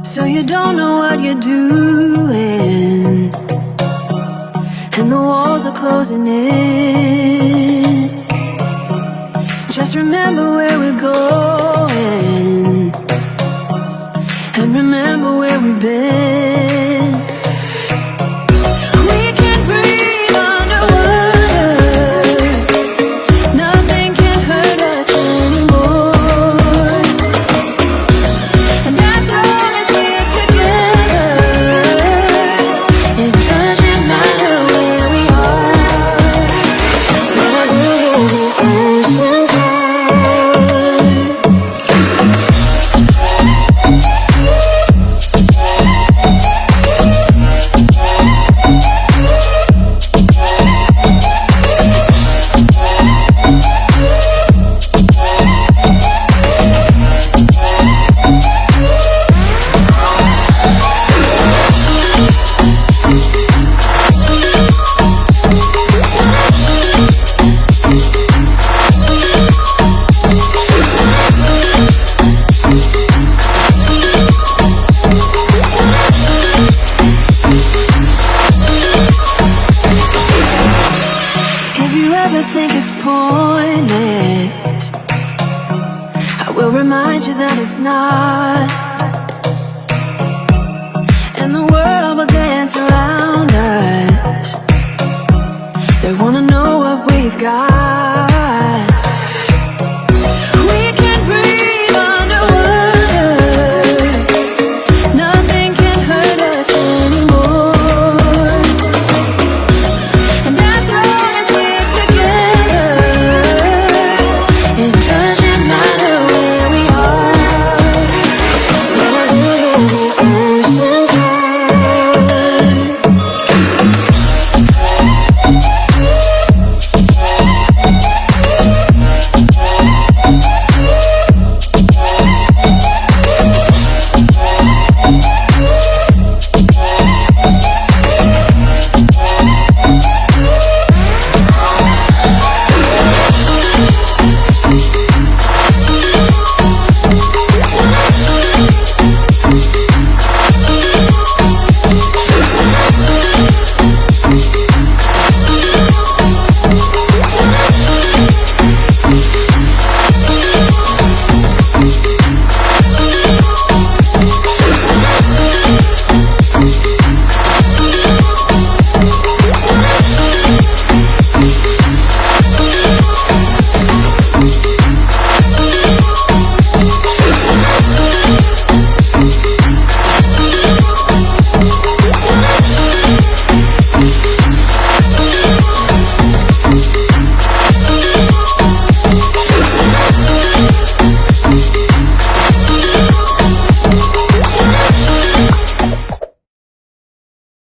So you don't know what you're doing, and the walls are closing in. Just remember where we're going, and remember where we've been. We can breathe underwater, nothing can hurt us anymore. And as long as we're together, it doesn't matter where we are. The ocean's high. If you ever think it's pointless, I will remind you that it's not. And the world will dance around us. They wanna know what we've got.